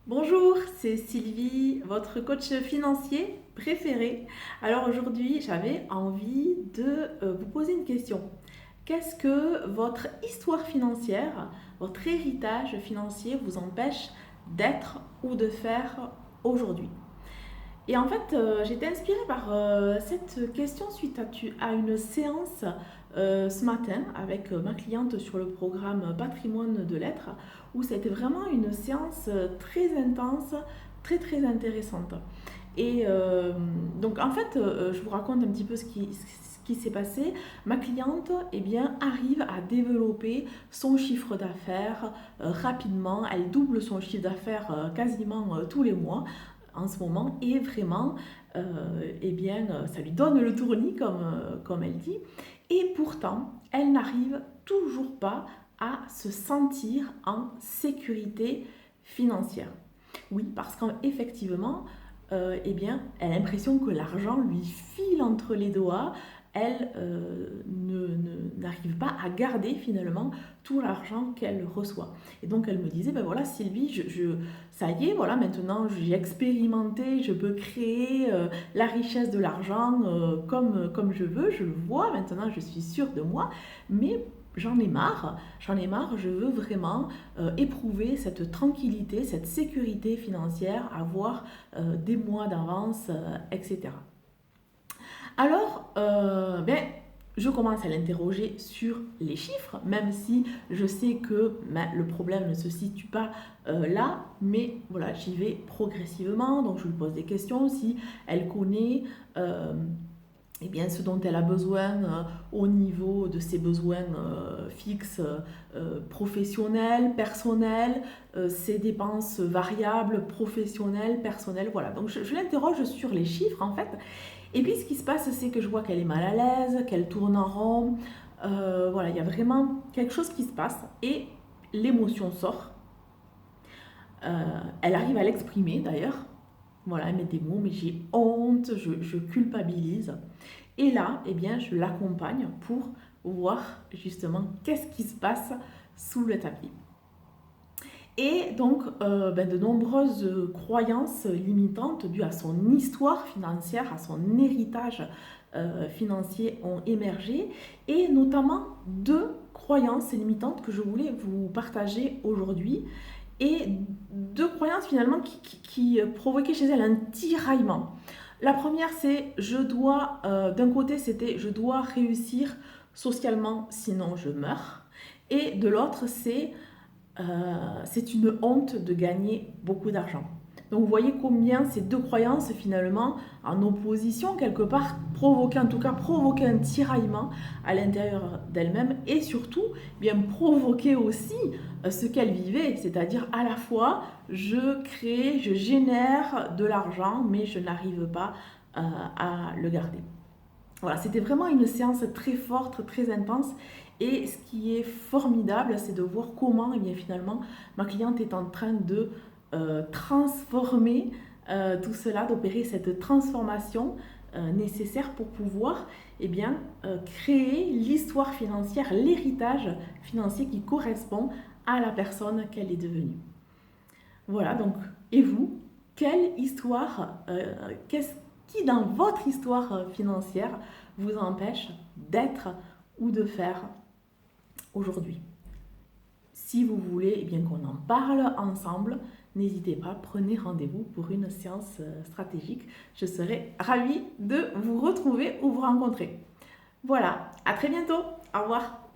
Bonjour, c'est Sylvie, votre coach financier préféré. Alors aujourd'hui, j'avais envie de vous poser une question. Qu'est-ce que votre histoire financière, votre héritage financier vous empêche d'être ou de faire aujourd'hui? Et en fait, j'étais inspirée par cette question suite à une séance ce matin avec ma cliente sur le programme Patrimoine de lettres, où ça a été vraiment une séance très intense, très très intéressante. Et donc en fait, je vous raconte un petit peu ce qui s'est passé. Ma cliente eh bien, arrive à développer son chiffre d'affaires rapidement. Elle double son chiffre d'affaires quasiment tous les mois en ce moment et vraiment, eh bien, ça lui donne le tournis comme elle dit. Et pourtant, elle n'arrive toujours pas à se sentir en sécurité financière. Oui, parce qu'effectivement, eh bien, elle a l'impression que l'argent lui file entre les doigts. Elle n'arrive pas à garder finalement tout l'argent qu'elle reçoit. Et donc elle me disait, ben voilà Sylvie, ça y est, voilà, maintenant j'ai expérimenté, je peux créer la richesse de l'argent comme je veux, je le vois, maintenant je suis sûre de moi, mais j'en ai marre, je veux vraiment éprouver cette tranquillité, cette sécurité financière, avoir des mois d'avance, etc. Alors, je commence à l'interroger sur les chiffres, même si je sais que le problème ne se situe pas là, mais voilà, j'y vais progressivement, donc je lui pose des questions si elle connaît eh bien, ce dont elle a besoin au niveau de ses besoins fixes, professionnels, personnels, ses dépenses variables, professionnelles, personnelles. Voilà, donc je l'interroge sur les chiffres en fait. Et puis ce qui se passe, c'est que je vois qu'elle est mal à l'aise, qu'elle tourne en rond. Voilà, il y a vraiment quelque chose qui se passe et l'émotion sort. Elle arrive à l'exprimer d'ailleurs. Voilà, elle met des mots, mais j'ai honte, je culpabilise. Et là, eh bien, je l'accompagne pour voir justement qu'est-ce qui se passe sous le tapis. Et donc, de nombreuses croyances limitantes dues à son histoire financière, à son héritage financier ont émergé, et notamment deux croyances limitantes que je voulais vous partager aujourd'hui, et deux croyances finalement qui provoquaient chez elle un tiraillement. La première, c'est d'un côté, c'était je dois réussir socialement, sinon je meurs. Et de l'autre, c'est une honte de gagner beaucoup d'argent. Donc vous voyez combien ces deux croyances finalement en opposition quelque part provoquaient un tiraillement à l'intérieur d'elle-même et surtout bien provoquer aussi ce qu'elle vivait, c'est-à-dire à la fois je crée, je génère de l'argent mais je n'arrive pas à le garder. Voilà, c'était vraiment une séance très forte, très intense. Et ce qui est formidable, c'est de voir comment, eh bien, finalement, ma cliente est en train de transformer tout cela, d'opérer cette transformation nécessaire pour pouvoir eh bien, créer l'histoire financière, l'héritage financier qui correspond à la personne qu'elle est devenue. Voilà, donc, et vous, quelle histoire, qui dans votre histoire financière vous empêche d'être ou de faire aujourd'hui? Si vous voulez eh bien, qu'on en parle ensemble, n'hésitez pas, prenez rendez-vous pour une séance stratégique. Je serai ravie de vous retrouver ou vous rencontrer. Voilà, à très bientôt. Au revoir.